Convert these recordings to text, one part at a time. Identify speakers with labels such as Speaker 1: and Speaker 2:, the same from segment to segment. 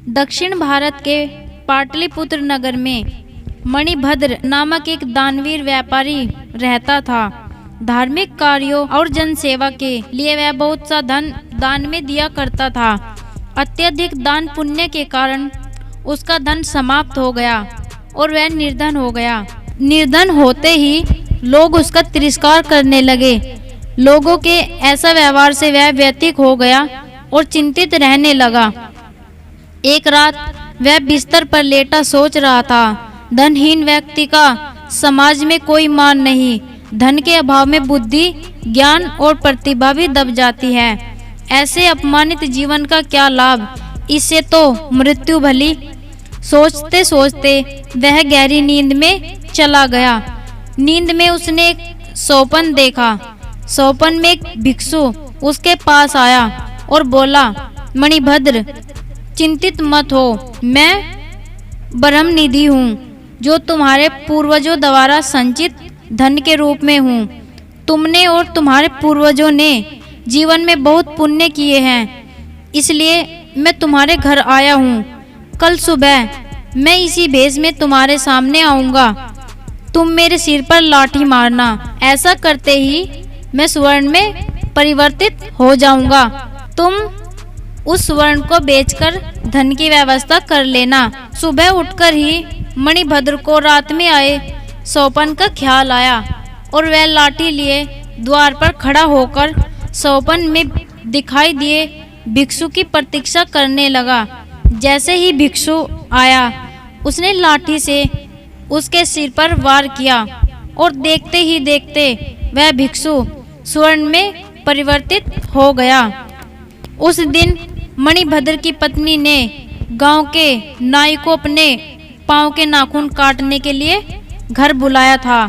Speaker 1: दक्षिण भारत के पाटलिपुत्र नगर में मणिभद्र नामक एक दानवीर व्यापारी रहता था। धार्मिक कार्यों और जनसेवा के लिए वह बहुत सा धन दान में दिया करता था। अत्यधिक दान पुण्य के कारण उसका धन समाप्त हो गया और वह निर्धन हो गया। निर्धन होते ही लोग उसका तिरस्कार करने लगे। लोगों के ऐसा व्यवहार से वह व्यथित हो गया और चिंतित रहने लगा। एक रात वह बिस्तर पर लेटा सोच रहा था, धनहीन व्यक्ति का समाज में कोई मान नहीं। धन के अभाव में बुद्धि, ज्ञान और प्रतिभा भी दब जाती है। ऐसे अपमानित जीवन का क्या लाभ, इससे तो मृत्यु भली। सोचते सोचते वह गहरी नींद में चला गया। नींद में उसने एक सोपन देखा। सोपन में एक भिक्षु उसके पास आया और बोला, मणिभद्र, चिंतित मत हो, मैं ब्रह्म निधि हूँ जो तुम्हारे पूर्वजों द्वारा संचित धन के रूप में हूँ। तुमने और तुम्हारे पूर्वजों ने जीवन में बहुत पुण्य किए हैं, इसलिए मैं तुम्हारे घर आया हूँ। कल सुबह मैं इसी भेष में तुम्हारे सामने आऊँगा। तुम मेरे सिर पर लाठी मारना। ऐसा करते ही मैं स्वर्ण में परिवर्तित हो जाऊँगा। तुम उस स्वर्ण को बेचकर धन की व्यवस्था कर लेना। सुबह उठकर ही मणिभद्र को रात में आए सोपन का ख्याल आया और वह लाठी लिए द्वार पर खड़ा होकर सोपन में दिखाई दिए भिक्षु की प्रतीक्षा करने लगा। जैसे ही भिक्षु आया, उसने लाठी से उसके सिर पर वार किया और देखते ही देखते वह भिक्षु स्वर्ण में परिवर्तित हो गया। उस दिन मणिभद्र की पत्नी ने गांव के नाई को अपने पांव के नाखून काटने के लिए घर बुलाया था।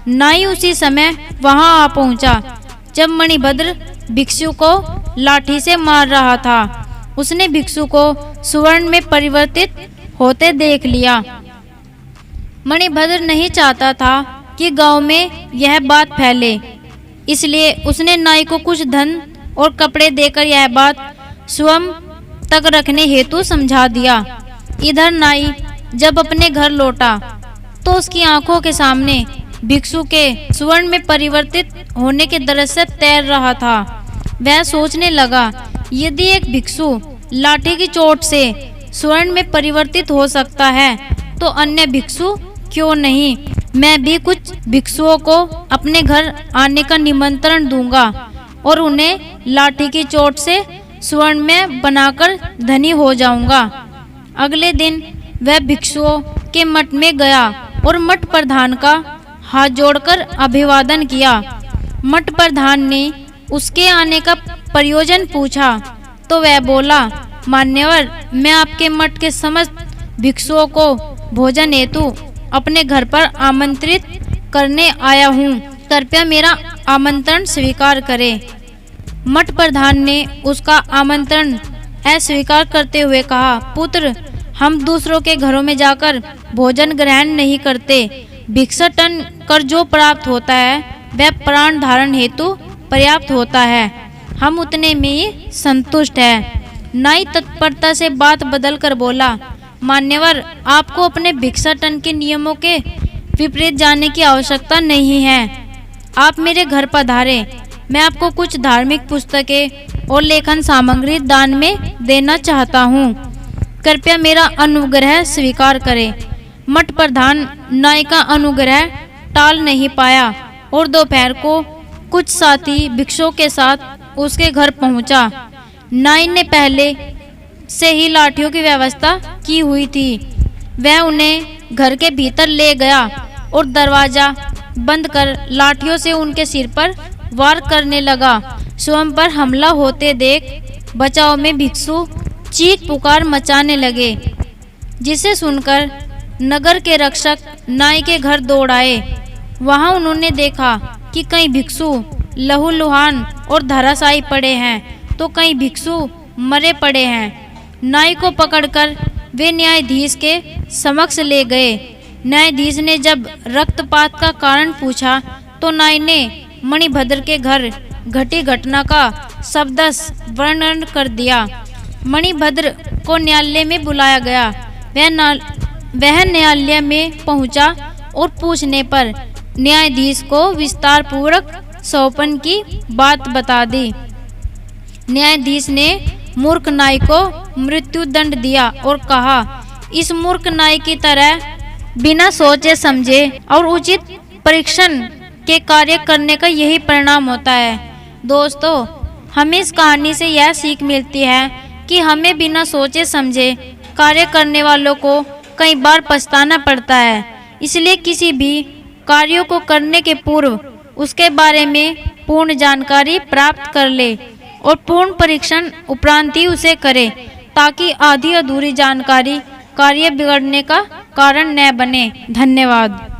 Speaker 1: नाई उसी समय वहां आ पहुंचा जब मणिभद्र भिक्षु को लाठी से मार रहा था। उसने भिक्षु को स्वर्ण में परिवर्तित होते देख लिया। मणिभद्र नहीं चाहता था कि गांव में यह बात फैले, इसलिए उसने नाई को कुछ धन और कपड़े देकर यह बात स्वयं तक रखने हेतु समझा दिया। इधर नाई जब अपने घर लौटा तो उसकी आंखों के सामने भिक्षु के स्वर्ण में परिवर्तित होने के दृश्य तैर रहा था। वह सोचने लगा, यदि एक भिक्षु लाठी की चोट से स्वर्ण में परिवर्तित हो सकता है तो अन्य भिक्षु क्यों नहीं। मैं भी कुछ भिक्षुओं को अपने घर आने का निमंत्रण दूंगा और उन्हें लाठी की चोट से स्वर्ण में बनाकर धनी हो जाऊंगा। अगले दिन वह भिक्षुओं के मठ में गया और मठ प्रधान का हाथ जोड़कर अभिवादन किया। मठ प्रधान ने उसके आने का प्रयोजन पूछा तो वह बोला, मान्यवर, मैं आपके मठ के समस्त भिक्षुओं को भोजन हेतु अपने घर पर आमंत्रित करने आया हूँ। कृपया मेरा आमंत्रण स्वीकार करें। मठ प्रधान ने उसका आमंत्रण अस्वीकार करते हुए कहा, पुत्र, हम दूसरों के घरों में जाकर भोजन ग्रहण नहीं करते। भिक्षाटन कर जो प्राप्त होता है वह प्राण धारण हेतु पर्याप्त होता है। हम उतने में ही संतुष्ट है। नाई तत्परता से बात बदल कर बोला, मान्यवर, आपको अपने भिक्षाटन के नियमों के विपरीत जाने की आवश्यकता नहीं है। आप मेरे घर पधारे। मैं आपको कुछ धार्मिक पुस्तकें और लेखन सामग्री दान में देना चाहता हूँ। कृपया मेरा अनुग्रह स्वीकार करें। मठ प्रधान नाई का अनुग्रह टाल नहीं पाया और दोपहर को कुछ साथी भिक्षुओं के साथ उसके घर पहुँचा। नाई ने पहले से ही लाठियों की व्यवस्था की हुई थी। वह उन्हें घर के भीतर ले गया और दरवाजा बंद कर लाठियों से उनके सिर पर वार करने लगा। स्वयं पर हमला होते देख बचाव में भिक्षु चीख पुकार मचाने लगे, जिसे सुनकर नगर के रक्षक नाई के घर दौड़ आए। वहां उन्होंने देखा कि कई भिक्षु लहूलुहान और धराशायी पड़े हैं तो कई भिक्षु मरे पड़े हैं। नाई को पकड़कर वे न्यायाधीश के समक्ष ले गए। न्यायाधीश ने जब रक्तपात का कारण पूछा तो नाई ने मणिभद्र के घर घटी घटना का शब्दश वर्णन कर दिया। मणिभद्र को न्यायालय में बुलाया गया। वह न्यायालय में पहुंचा और पूछने पर न्यायाधीश को विस्तार पूर्वक सौंपन की बात बता दी। न्यायाधीश ने मूर्ख नाई को मृत्यु दंड दिया और कहा, इस मूर्ख नाई की तरह बिना सोचे समझे और उचित परीक्षण के कार्य करने का यही परिणाम होता है। दोस्तों, हमें इस कहानी से यह सीख मिलती है कि हमें बिना सोचे समझे कार्य करने वालों को कई बार पछताना पड़ता है। इसलिए किसी भी कार्यों को करने के पूर्व उसके बारे में पूर्ण जानकारी प्राप्त कर ले और पूर्ण परीक्षण उपरांत ही उसे करे, ताकि आधी अधूरी जानकारी कार्य बिगड़ने का कारण न बने। धन्यवाद।